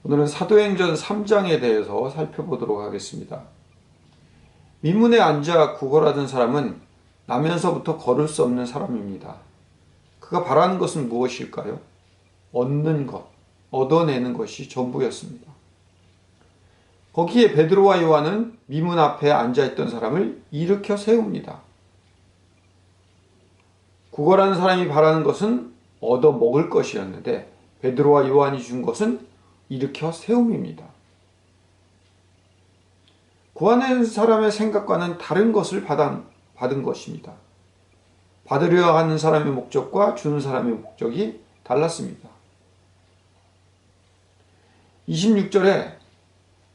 오늘은 사도행전 3장에 대해서 살펴보도록 하겠습니다. 미문에 앉아 구걸하던 사람은 나면서부터 걸을 수 없는 사람입니다. 그가 바라는 것은 무엇일까요? 얻는 것, 얻어내는 것이 전부였습니다. 거기에 베드로와 요한은 미문 앞에 앉아있던 사람을 일으켜 세웁니다. 구걸하는 사람이 바라는 것은 얻어먹을 것이었는데 베드로와 요한이 준 것은 일으켜 세움입니다. 구하는 사람의 생각과는 다른 것을 받은 것입니다. 받으려 하는 사람의 목적과 주는 사람의 목적이 달랐습니다. 26절에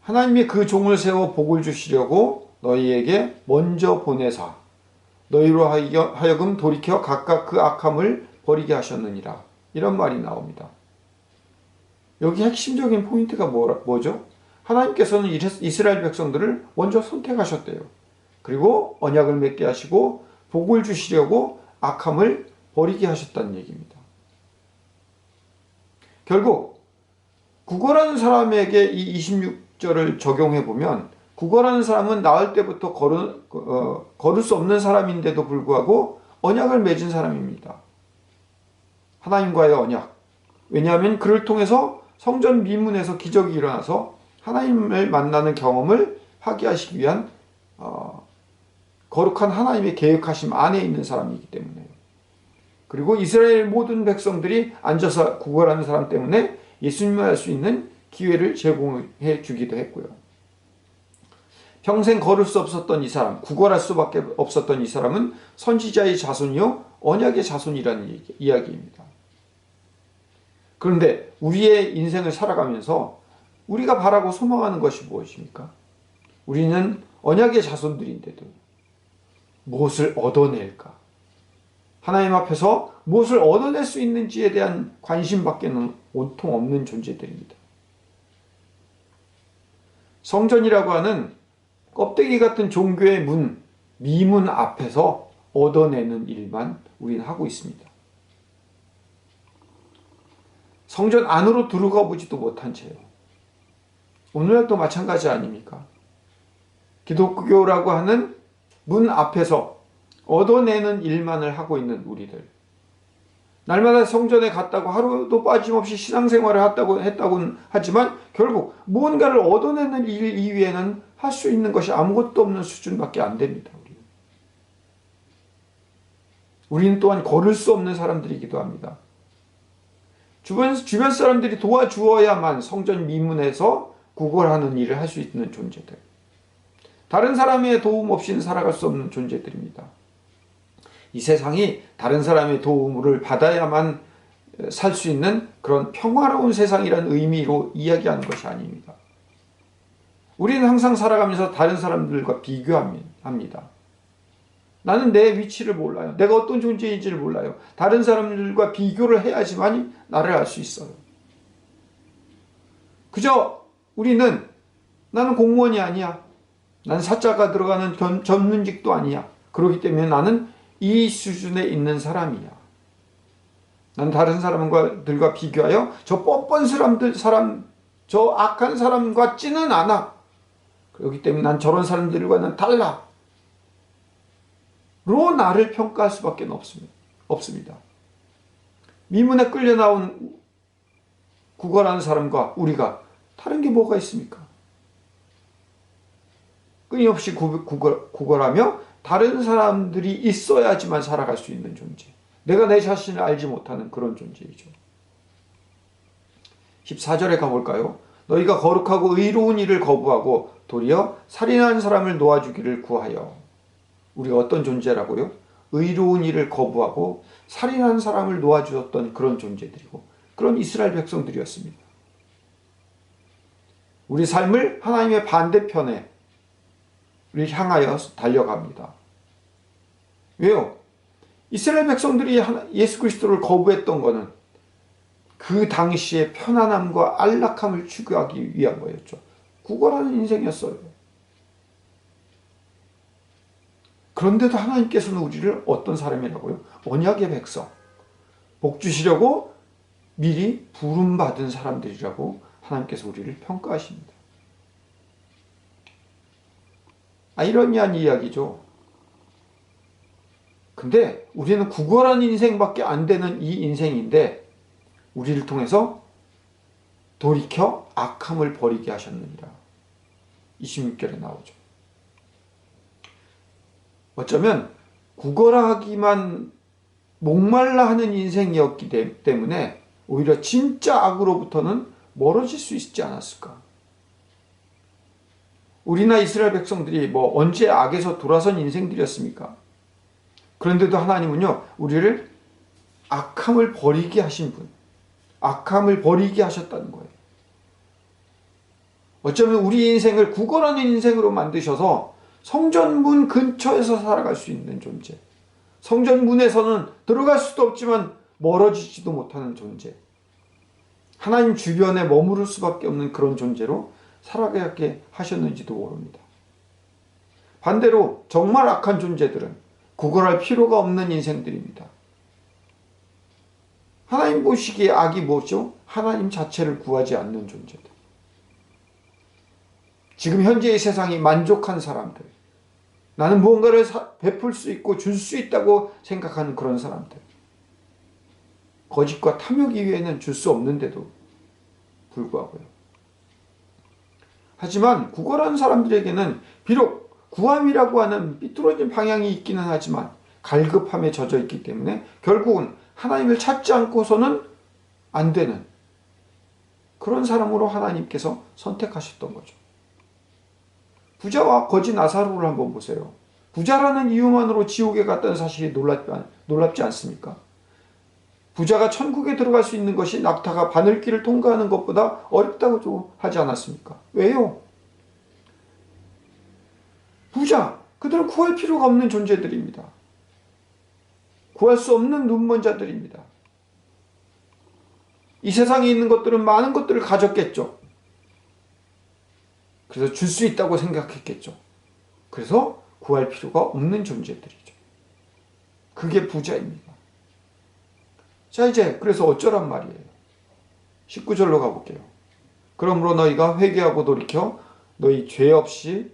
하나님이 그 종을 세워 복을 주시려고 너희에게 먼저 보내사 너희로 하여금 돌이켜 각각 그 악함을 버리게 하셨느니라. 이런 말이 나옵니다. 여기 핵심적인 포인트가 뭐죠? 하나님께서는 이스라엘 백성들을 먼저 선택하셨대요. 그리고 언약을 맺게 하시고 복을 주시려고 악함을 버리게 하셨다는 얘기입니다. 결국 구걸하는 사람에게 이 26절을 적용해 보면 구걸하는 사람은 낳을 때부터 걸을 수 없는 사람인데도 불구하고 언약을 맺은 사람입니다. 하나님과의 언약. 왜냐하면 그를 통해서 성전 미문에서 기적이 일어나서 하나님을 만나는 경험을 하게 하시기 위한 거룩한 하나님의 계획하심 안에 있는 사람이기 때문에요. 그리고 이스라엘 모든 백성들이 앉아서 구걸하는 사람 때문에 예수님을 알 수 있는 기회를 제공해 주기도 했고요. 평생 걸을 수 없었던 이 사람, 구걸할 수밖에 없었던 이 사람은 선지자의 자손이요 언약의 자손이라는 이야기입니다. 그런데 우리의 인생을 살아가면서 우리가 바라고 소망하는 것이 무엇입니까? 우리는 언약의 자손들인데도 무엇을 얻어낼까? 하나님 앞에서 무엇을 얻어낼 수 있는지에 대한 관심밖에는 온통 없는 존재들입니다. 성전이라고 하는 껍데기 같은 종교의 문, 미문 앞에서 얻어내는 일만 우리는 하고 있습니다. 성전 안으로 들어가 보지도 못한 채요. 오늘날도 마찬가지 아닙니까? 기독교라고 하는 문 앞에서 얻어내는 일만을 하고 있는 우리들. 날마다 성전에 갔다고 하루도 빠짐없이 신앙생활을 했다고는 하지만 결국 무언가를 얻어내는 일 이외에는 할 수 있는 것이 아무것도 없는 수준밖에 안 됩니다. 우리는 또한 걸을 수 없는 사람들이기도 합니다. 주변 사람들이 도와주어야만 성전 미문에서 구걸하는 일을 할 수 있는 존재들. 다른 사람의 도움 없이는 살아갈 수 없는 존재들입니다. 이 세상이 다른 사람의 도움을 받아야만 살 수 있는 그런 평화로운 세상이라는 의미로 이야기하는 것이 아닙니다. 우리는 항상 살아가면서 다른 사람들과 비교합니다. 나는 내 위치를 몰라요. 내가 어떤 존재인지를 몰라요. 다른 사람들과 비교를 해야지만 나를 알 수 있어요. 그저 우리는 나는 공무원이 아니야. 나는 사자가 들어가는 전문직도 아니야. 그렇기 때문에 나는 이 수준에 있는 사람이야. 난 다른 사람들과 비교하여 저 뻔뻔 저 악한 사람 같지는 않아. 그렇기 때문에 난 저런 사람들과는 달라. 로 나를 평가할 수밖에 없습니다. 미문에 끌려 나온 구걸하는 사람과 우리가 다른 게 뭐가 있습니까? 끊임없이 구걸하며 다른 사람들이 있어야지만 살아갈 수 있는 존재. 내가 내 자신을 알지 못하는 그런 존재이죠. 14절에 가볼까요? 너희가 거룩하고 의로운 일을 거부하고 도리어 살인한 사람을 놓아주기를 구하여. 우리가 어떤 존재라고요? 의로운 일을 거부하고 살인한 사람을 놓아주었던 그런 존재들이고 그런 이스라엘 백성들이었습니다. 우리 삶을 하나님의 반대편에 향하여 달려갑니다. 왜요? 이스라엘 백성들이 예수 그리스도를 거부했던 것은 그 당시의 편안함과 안락함을 추구하기 위한 거였죠. 구걸하는 인생이었어요. 그런데도 하나님께서는 우리를 어떤 사람이라고요? 언약의 백성, 복 주시려고 미리 부름받은 사람들이라고 하나님께서 우리를 평가하십니다. 아이러니한 이야기죠. 근데 우리는 구걸한 인생밖에 안 되는 이 인생인데 우리를 통해서 돌이켜 악함을 버리게 하셨느니라. 26절에 나오죠. 어쩌면 구걸하기만 목말라 하는 인생이었기 때문에 오히려 진짜 악으로부터는 멀어질 수 있지 않았을까. 우리나 이스라엘 백성들이 언제 악에서 돌아선 인생들이었습니까? 그런데도 하나님은요, 우리를 악함을 버리게 하신 분, 악함을 버리게 하셨다는 거예요. 어쩌면 우리 인생을 구걸하는 인생으로 만드셔서 성전문 근처에서 살아갈 수 있는 존재, 성전문에서는 들어갈 수도 없지만 멀어지지도 못하는 존재, 하나님 주변에 머무를 수밖에 없는 그런 존재로 살아가게 하셨는지도 모릅니다. 반대로 정말 악한 존재들은 구걸할 필요가 없는 인생들입니다. 하나님 보시기에 악이 뭐죠? 하나님 자체를 구하지 않는 존재들. 지금 현재의 세상이 만족한 사람들, 나는 무언가를 베풀 수 있고 줄 수 있다고 생각하는 그런 사람들, 거짓과 탐욕 이외에는 줄 수 없는데도 불구하고요. 하지만 구걸한 사람들에게는 비록 구함이라고 하는 삐뚤어진 방향이 있기는 하지만 갈급함에 젖어 있기 때문에 결국은 하나님을 찾지 않고서는 안 되는 그런 사람으로 하나님께서 선택하셨던 거죠. 부자와 거지 나사로를 한번 보세요. 부자라는 이유만으로 지옥에 갔다는 사실이 놀랍지 않습니까? 부자가 천국에 들어갈 수 있는 것이 낙타가 바늘길을 통과하는 것보다 어렵다고 하지 않았습니까? 왜요? 부자, 그들은 구할 필요가 없는 존재들입니다. 구할 수 없는 눈먼 자들입니다. 이 세상에 있는 것들은 많은 것들을 가졌겠죠. 그래서 줄 수 있다고 생각했겠죠. 그래서 구할 필요가 없는 존재들이죠. 그게 부자입니다. 자, 이제 그래서 어쩌란 말이에요. 19절로 가볼게요. 그러므로 너희가 회개하고 돌이켜 너희 죄 없이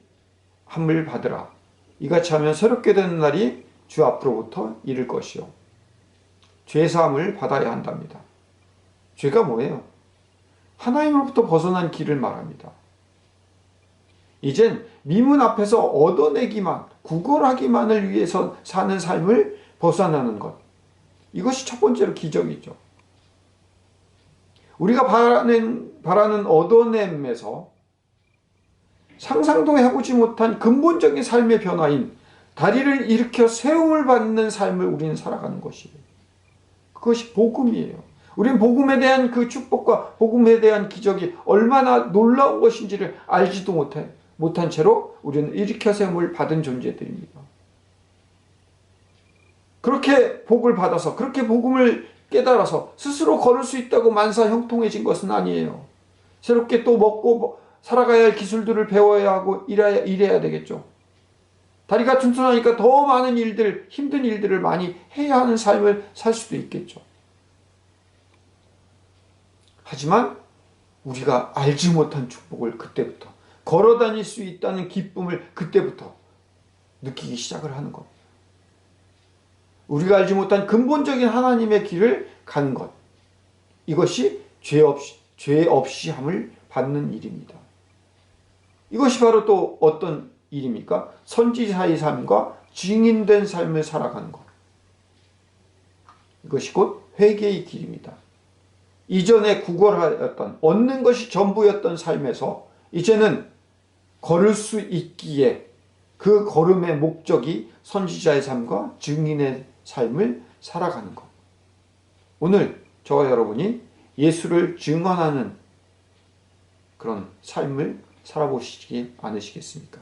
함을 받으라. 이같이 하면 새롭게 되는 날이 주 앞으로부터 이를 것이요. 죄사함을 받아야 한답니다. 죄가 뭐예요? 하나님으로부터 벗어난 길을 말합니다. 이젠 미문 앞에서 얻어내기만, 구걸하기만을 위해서 사는 삶을 벗어나는 것. 이것이 첫 번째로 기적이죠. 우리가 바라는 얻어냄에서 상상도 해보지 못한 근본적인 삶의 변화인 다리를 일으켜 세움을 받는 삶을 우리는 살아가는 것이에요. 그것이 복음이에요. 우리는 복음에 대한 그 축복과 복음에 대한 기적이 얼마나 놀라운 것인지를 알지도 못한 채로 우리는 일으켜 세움을 받은 존재들입니다. 그렇게 복을 받아서 그렇게 복음을 깨달아서 스스로 걸을 수 있다고 만사 형통해진 것은 아니에요. 새롭게 또 먹고 살아가야 할 기술들을 배워야 하고 일해야 되겠죠. 다리가 튼튼하니까 더 많은 일들, 힘든 일들을 많이 해야 하는 삶을 살 수도 있겠죠. 하지만 우리가 알지 못한 축복을 그때부터, 걸어 다닐 수 있다는 기쁨을 그때부터 느끼기 시작을 하는 겁니다. 우리가 알지 못한 근본적인 하나님의 길을 가는 것. 이것이 죄 없이 함을 받는 일입니다. 이것이 바로 또 어떤 일입니까? 선지자의 삶과 증인된 삶을 살아가는 것. 이것이 곧 회개의 길입니다. 이전에 구걸하였던, 얻는 것이 전부였던 삶에서 이제는 걸을 수 있기에 그 걸음의 목적이 선지자의 삶과 증인의 삶을 살아가는 것. 오늘 저와 여러분이 예수를 증언하는 그런 삶을 살아보시지 않으시겠습니까?